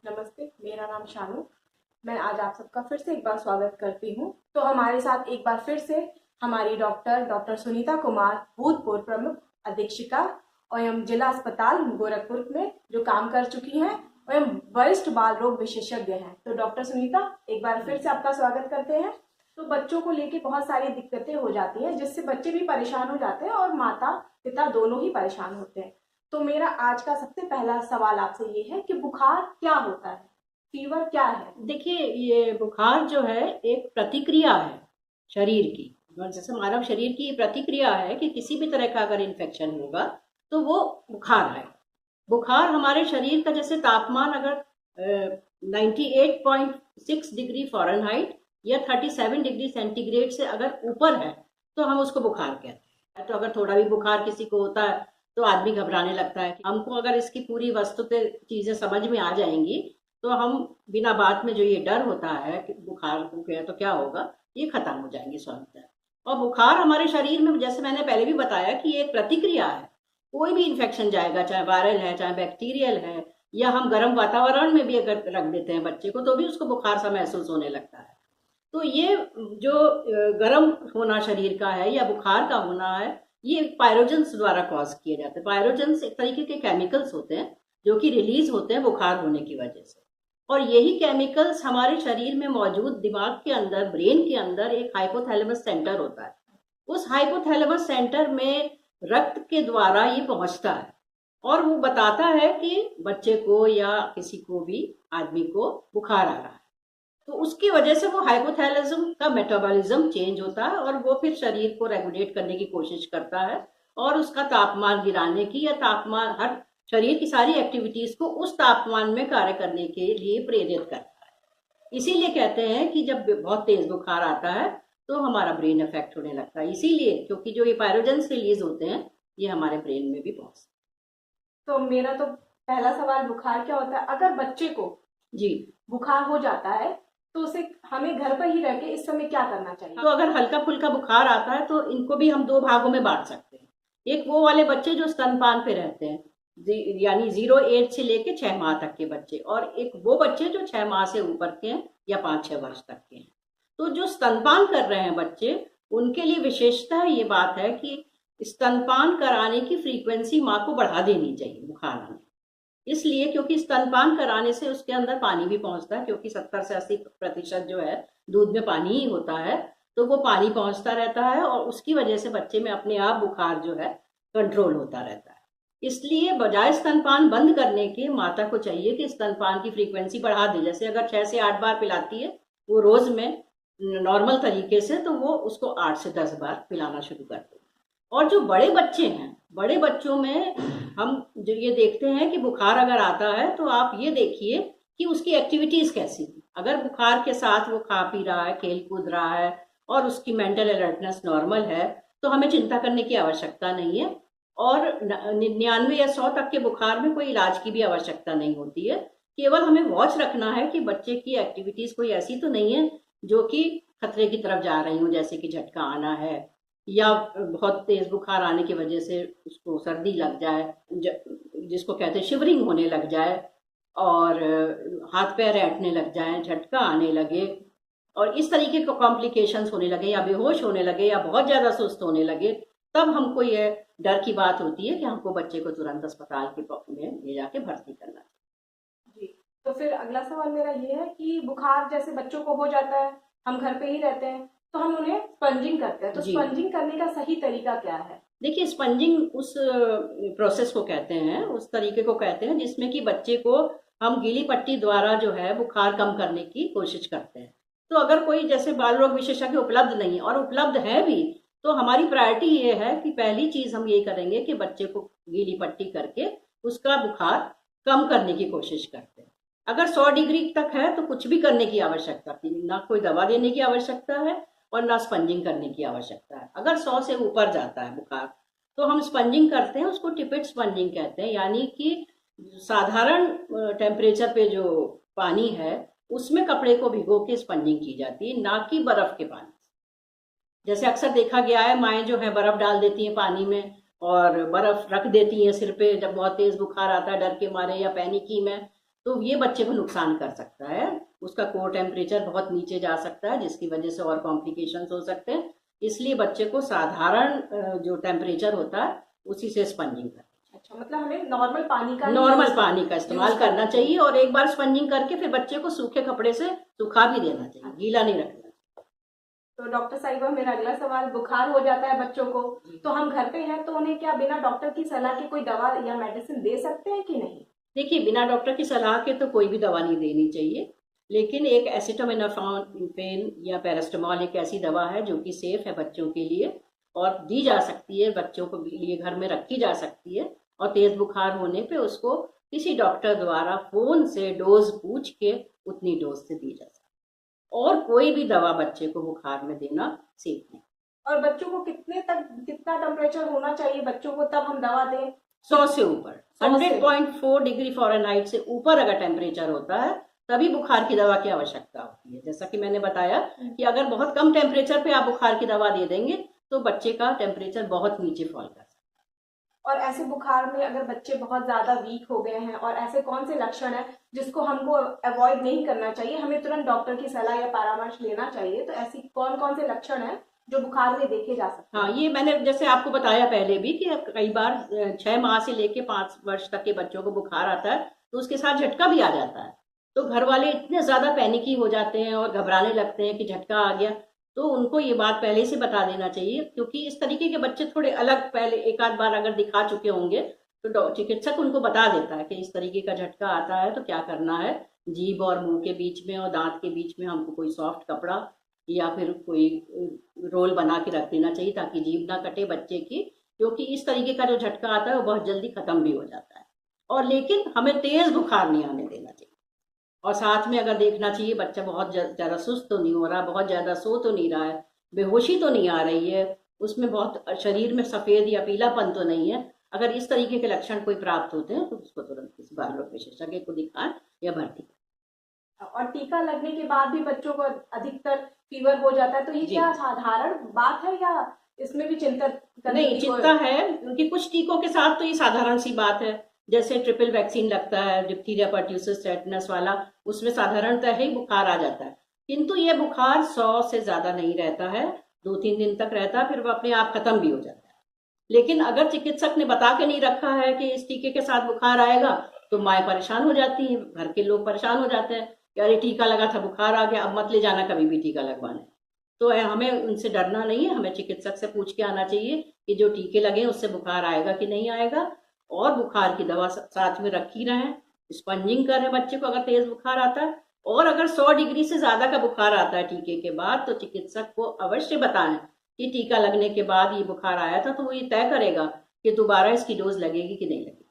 नमस्ते, मेरा नाम शानू। मैं आज आप सबका फिर से एक बार स्वागत करती हूँ। तो हमारे साथ एक बार फिर से हमारी डॉक्टर सुनीता कुमार, भूतपूर्व प्रमुख अधीक्षिका एवं जिला अस्पताल गोरखपुर में जो काम कर चुकी हैं एवं वरिष्ठ बाल रोग विशेषज्ञ हैं। तो डॉक्टर सुनीता, एक बार फिर से आपका स्वागत करते हैं। तो बच्चों को लेके बहुत सारी दिक्कतें हो जाती हैं, जिससे बच्चे भी परेशान हो जाते हैं और माता पिता दोनों ही परेशान होते हैं। तो मेरा आज का सबसे पहला सवाल आपसे ये है कि बुखार क्या होता है, फीवर क्या है? देखिए, ये बुखार जो है एक प्रतिक्रिया है शरीर की। जैसे मानव शरीर की प्रतिक्रिया है कि किसी भी तरह का अगर इन्फेक्शन होगा तो वो बुखार है। बुखार हमारे शरीर का, जैसे तापमान अगर 98.6 डिग्री फ़ारेनहाइट या 37 डिग्री सेंटीग्रेड से अगर ऊपर है तो हम उसको बुखार कहते हैं। तो अगर थोड़ा भी बुखार किसी को होता है तो आदमी घबराने लगता है। हमको अगर इसकी पूरी वस्तुतः चीज़ें समझ में आ जाएंगी तो हम बिना बात में जो ये डर होता है कि बुखार हो गया तो क्या होगा, ये खत्म हो जाएंगे स्वतः। और बुखार हमारे शरीर में, जैसे मैंने पहले भी बताया, कि ये एक प्रतिक्रिया है। कोई भी इन्फेक्शन जाएगा, चाहे वायरल है चाहे बैक्टीरियल है, या हम गर्म वातावरण में भी अगर रख देते हैं बच्चे को तो भी उसको बुखार सा महसूस होने लगता है। तो ये जो गर्म होना शरीर का है या बुखार का होना है, ये पायरोजेंस द्वारा कॉज किए जाते हैं। पायरोजेंस एक तरीके के केमिकल्स होते हैं जो कि रिलीज होते हैं बुखार होने की वजह से। और यही केमिकल्स हमारे शरीर में मौजूद दिमाग के अंदर, ब्रेन के अंदर एक हाइपोथैलेमस सेंटर होता है। उस हाइपोथैलेमस सेंटर में रक्त के द्वारा ये पहुंचता है और वो बताता है कि बच्चे को या किसी को भी आदमी को बुखार आ रहा है। तो उसकी वजह से वो हाइपोथैलेमस का मेटाबॉलिज्म चेंज होता है और वो फिर शरीर को रेगुलेट करने की कोशिश करता है और उसका तापमान गिराने की, या तापमान, हर शरीर की सारी एक्टिविटीज को उस तापमान में कार्य करने के लिए प्रेरित करता है। इसीलिए कहते हैं कि जब बहुत तेज बुखार आता है तो हमारा ब्रेन इफेक्ट होने लगता है, इसीलिए क्योंकि जो ये पायरोजेंस रिलीज होते हैं ये हमारे ब्रेन में भी पहुंचते तो मेरा तो पहला सवाल, बुखार क्या होता है? अगर बच्चे को हैं। जी। बुखार हो जाता है तो उसे हमें घर पर ही रह के इस समय क्या करना चाहिए? तो अगर हल्का फुल्का बुखार आता है तो इनको भी हम दो भागों में बांट सकते हैं। एक वो वाले बच्चे जो स्तनपान पे रहते हैं, यानी 0 एज से लेके 6 माह तक के बच्चे, और एक वो बच्चे जो 6 माह से ऊपर के हैं या 5-6 वर्ष तक के हैं। तो जो स्तनपान कर रहे हैं बच्चे, उनके लिए विशेषतः ये बात है कि स्तनपान कराने की फ्रीक्वेंसी माँ को बढ़ा देनी चाहिए बुखार आने। इसलिए क्योंकि स्तनपान कराने से उसके अंदर पानी भी पहुंचता है, क्योंकि 70 से 80% जो है दूध में पानी ही होता है। तो वो पानी पहुंचता रहता है और उसकी वजह से बच्चे में अपने आप बुखार जो है कंट्रोल होता रहता है। इसलिए बजाय स्तनपान बंद करने के, माता को चाहिए कि स्तनपान की फ्रीक्वेंसी बढ़ा दे। जैसे अगर 6 से 8 बार पिलाती है वो रोज में नॉर्मल तरीके से, तो वो उसको 8 से 10 बार पिलाना शुरू कर दे। और जो बड़े बच्चे हैं, बड़े बच्चों में हम जो ये देखते हैं कि बुखार अगर आता है तो आप ये देखिए कि उसकी एक्टिविटीज कैसी है। अगर बुखार के साथ वो खा पी रहा है, खेल कूद रहा है और उसकी मेंटल अलर्टनेस नॉर्मल है तो हमें चिंता करने की आवश्यकता नहीं है। और 99 या 100 तक के बुखार में कोई इलाज की भी आवश्यकता नहीं होती है। केवल हमें वॉच रखना है कि बच्चे की एक्टिविटीज कोई ऐसी तो नहीं है जो कि खतरे की तरफ जा रही हूँ, जैसे कि झटका आना है या बहुत तेज बुखार आने की वजह से उसको सर्दी लग जाए, जिसको कहते हैं शिवरिंग होने लग जाए, और हाथ पैर ऐंठने लग जाए, झटका आने लगे और इस तरीके के कॉम्प्लिकेशंस होने लगे, या बेहोश होने लगे, या बहुत ज़्यादा सुस्त होने लगे, तब हमको ये डर की बात होती है कि हमको बच्चे को तुरंत अस्पताल के में ले जाके भर्ती करना जी, तो फिर अगला सवाल मेरा ये है कि बुखार जैसे बच्चों को हो जाता है, हम घर पे ही रहते हैं तो हम उन्हें स्पंजिंग करते हैं, तो जी। स्पंजिंग करने का सही तरीका क्या है? देखिए, स्पंजिंग उस प्रोसेस को कहते हैं, उस तरीके को कहते हैं जिसमें कि बच्चे को हम गीली पट्टी द्वारा जो है बुखार कम करने की कोशिश करते हैं। तो अगर कोई जैसे बाल रोग विशेषज्ञ उपलब्ध नहीं, और उपलब्ध है भी, तो हमारी प्रायोरिटी ये है कि पहली चीज हम ये करेंगे कि बच्चे को गीली पट्टी करके उसका बुखार कम करने की कोशिश करते हैं। अगर 100 डिग्री तक है तो कुछ भी करने की आवश्यकता नहीं, ना कोई दवा देने की आवश्यकता है और ना स्पंजिंग करने की आवश्यकता है। अगर 100 से ऊपर जाता है बुखार तो हम स्पंजिंग करते हैं, उसको टिपिट स्पंजिंग कहते हैं। यानी कि साधारण टेम्परेचर पे जो पानी है उसमें कपड़े को भिगो के स्पंजिंग की जाती है, ना कि बर्फ के पानी। जैसे अक्सर देखा गया है, माएँ जो है बर्फ डाल देती हैं पानी में और बर्फ रख देती हैं सिर पे जब बहुत तेज बुखार आता है डर के मारे या पैनिकी में, तो ये बच्चे को नुकसान कर सकता है। उसका कोर टेम्परेचर बहुत नीचे जा सकता है, जिसकी वजह से और कॉम्प्लिकेशंस हो सकते हैं। इसलिए बच्चे को साधारण जो टेम्परेचर होता है उसी से स्पंजिंग करना। अच्छा, मतलब हमें नॉर्मल पानी का इस्तेमाल करना चाहिए, और एक बार स्पंजिंग करके फिर बच्चे को सूखे कपड़े से सुखा भी देना चाहिए, गीला नहीं रखना। तो डॉक्टर साहिबा, मेरा अगला सवाल, बुखार हो जाता है बच्चों को, तो हम घर पे हैं तो उन्हें क्या बिना डॉक्टर की सलाह के कोई दवा या मेडिसिन दे सकते हैं कि नहीं? देखिए, बिना डॉक्टर की सलाह के तो कोई भी दवा नहीं देनी चाहिए, लेकिन एक एसिटामिनोफेन या पैरास्टामोल एक ऐसी दवा है जो कि सेफ है बच्चों के लिए और दी जा सकती है, बच्चों को लिए घर में रखी जा सकती है। और तेज बुखार होने पे उसको किसी डॉक्टर द्वारा फोन से डोज पूछ के उतनी डोज से दी जा सकती है। और कोई भी दवा बच्चे को बुखार में देना सेफ नहीं। और बच्चों को कितना टेम्परेचर होना चाहिए बच्चों को तब हम दवा दें? 100 से ऊपर, 100.4 डिग्री फ़ारेनहाइट से ऊपर अगर टेम्परेचर होता है तभी बुखार की दवा की आवश्यकता होती है। जैसा कि मैंने बताया कि अगर बहुत कम टेम्परेचर पे आप बुखार की दवा दे देंगे तो बच्चे का टेम्परेचर बहुत नीचे फॉल कर सकता है। और ऐसे बुखार में अगर बच्चे बहुत ज्यादा वीक हो गए हैं, और ऐसे कौन से लक्षण है जिसको हमको अवॉइड नहीं करना चाहिए, हमें तुरंत डॉक्टर की सलाह या परामर्श लेना चाहिए, तो ऐसी कौन कौन से लक्षण है जो बुखार में देखे जा सकते हैं? हाँ, ये मैंने जैसे आपको बताया पहले भी कि कई बार 6 माह से लेके 5 वर्ष तक के बच्चों को बुखार आता है तो उसके साथ झटका भी आ जाता है। तो घर वाले इतने ज्यादा पैनिकी हो जाते हैं और घबराने लगते हैं कि झटका आ गया, तो उनको ये बात पहले से बता देना चाहिए, क्योंकि इस तरीके के बच्चे थोड़े अलग पहले एक आध बार अगर दिखा चुके होंगे तो चिकित्सक उनको बता देता है कि इस तरीके का झटका आता है तो क्या करना है। जीभ और मुंह के बीच में और दांत के बीच में हमको कोई सॉफ्ट कपड़ा या फिर कोई रोल बना के रख देना चाहिए ताकि जीभ ना कटे बच्चे की, क्योंकि इस तरीके का जो झटका आता है वो बहुत जल्दी खत्म भी हो जाता है। और लेकिन हमें तेज बुखार नहीं आने देना चाहिए। और साथ में अगर देखना चाहिए बच्चा बहुत ज्यादा सुस्त तो नहीं हो रहा, बहुत ज्यादा सो तो नहीं रहा है, बेहोशी तो नहीं आ रही है, उसमें बहुत शरीर में सफेद या पीलापन तो नहीं है। अगर इस तरीके के लक्षण कोई प्राप्त होते हैं तो उसको तुरंत किसी बालोग विशेषज्ञ को दिखाएं या भर्ती करें। और टीका लगने के बाद भी बच्चों को अधिकतर फीवर हो जाता है, तो ये क्या साधारण बात है या इसमें भी चिंता करने नहीं, चिंता है, क्योंकि कुछ टीकों के साथ तो ये साधारण सी बात है। जैसे ट्रिपल वैक्सीन लगता है डिप्थीरिया पर्ट्यूसिस टेटनस वाला, उसमें साधारणतः ही बुखार आ जाता है, किंतु ये बुखार 100 से ज्यादा नहीं रहता है, 2-3 दिन तक रहता है, फिर वो अपने आप खत्म भी हो जाता है। लेकिन अगर चिकित्सक ने बता के नहीं रखा है कि इस टीके के साथ बुखार आएगा तो माएँ परेशान हो जाती हैं, घर के लोग परेशान हो जाते हैं कि अरे टीका लगा था बुखार आ गया, अब मत ले जाना कभी भी टीका लगवाने। तो हमें उनसे डरना नहीं है, हमें चिकित्सक से पूछ के आना चाहिए कि जो टीके लगे उससे बुखार आएगा कि नहीं आएगा, और बुखार की दवा साथ में रखी रहें, स्पंजिंग करें बच्चे को अगर तेज बुखार आता है। और अगर 100 डिग्री से ज्यादा का बुखार आता है टीके के बाद तो चिकित्सक को अवश्य बताएं कि टीका लगने के बाद ये बुखार आया था, तो वो ये तय करेगा कि दोबारा इसकी डोज लगेगी कि नहीं लगेगी।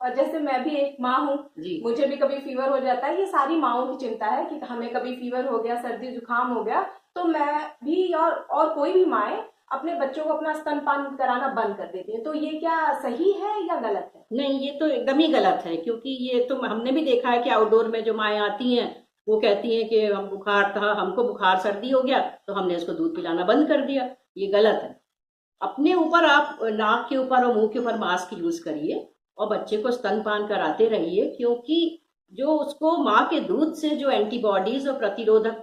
और जैसे मैं भी एक माँ हूँ, मुझे भी कभी फीवर हो जाता है, ये सारी माँओं की चिंता है कि हमें कभी फीवर हो गया, सर्दी जुकाम हो गया, तो मैं भी और कोई भी माएँ अपने बच्चों को अपना स्तनपान कराना बंद कर देती है, तो ये क्या सही है या गलत है? नहीं, ये तो एकदम ही गलत है, क्योंकि ये तो हमने भी देखा है कि आउटडोर में जो माएँ आती हैं वो कहती हैं कि हम बुखार था, हमको बुखार सर्दी हो गया तो हमने इसको दूध पिलाना बंद कर दिया। ये गलत है। अपने ऊपर आप नाक के ऊपर और मुंह के ऊपर मास्क यूज करिए और बच्चे को स्तनपान कराते रहिए, क्योंकि जो उसको माँ के दूध से जो एंटीबॉडीज और प्रतिरोधक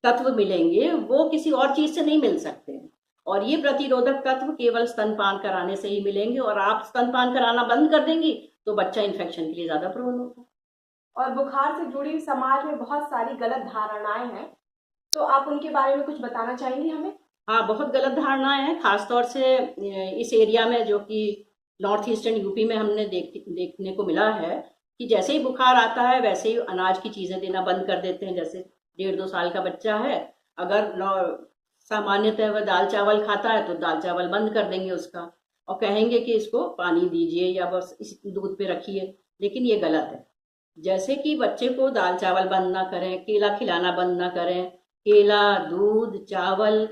तत्व मिलेंगे वो किसी और चीज से नहीं मिल सकते हैं, और ये प्रतिरोधक तत्व केवल स्तनपान कराने से ही मिलेंगे। और आप स्तनपान कराना बंद कर देंगी तो बच्चा इन्फेक्शन के लिए ज्यादा प्रोन होगा। और बुखार से जुड़ी समाज में बहुत सारी गलत धारणाएं हैं, तो आप उनके बारे में कुछ बताना चाहेंगी हमें? हाँ, बहुत गलत धारणाएं हैं, खासतौर से इस एरिया में जो कि नॉर्थ ईस्टर्न यूपी में हमने देखने को मिला है कि जैसे ही बुखार आता है वैसे ही अनाज की चीजें देना बंद कर देते हैं। जैसे 1.5-2 साल का बच्चा है, अगर सामान्यतः वह दाल चावल खाता है तो दाल चावल बंद कर देंगे उसका और कहेंगे कि इसको पानी दीजिए या बस इस दूध पे रखिए, लेकिन ये गलत है। जैसे कि बच्चे को दाल चावल बंद ना करें, केला खिलाना बंद ना करें, केला, दूध, चावल,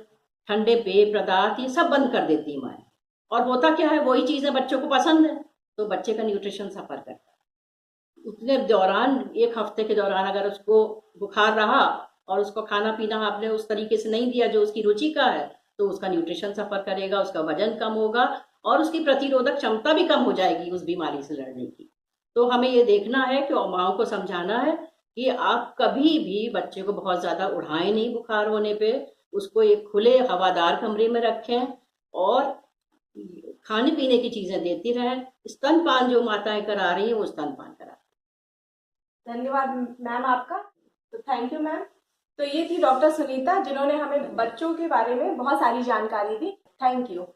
ठंडे पेय पदार्थ ये सब बंद कर देती है माएँ। और होता क्या है, वही चीजें बच्चों को पसंद है तो बच्चे का न्यूट्रिशन सफर करता है। उतने दौरान 1 हफ्ते के दौरान अगर उसको बुखार रहा और उसको खाना पीना आपने उस तरीके से नहीं दिया जो उसकी रुचि का है तो उसका न्यूट्रिशन सफर करेगा, उसका वजन कम होगा और उसकी प्रतिरोधक क्षमता भी कम हो जाएगी उस बीमारी से लड़ने की। तो हमें ये देखना है कि माओ को समझाना है कि आप कभी भी बच्चे को बहुत ज्यादा उड़ाएं नहीं बुखार होने पे, उसको एक खुले हवादार कमरे में रखें और खाने पीने की चीजें देती रहें। स्तनपान जो माताएं करा रही हैं वो स्तनपान करा। धन्यवाद मैम आपका। तो थैंक यू मैम। तो ये थी डॉक्टर सुनीता, जिन्होंने हमें बच्चों के बारे में बहुत सारी जानकारी दी। Thank you.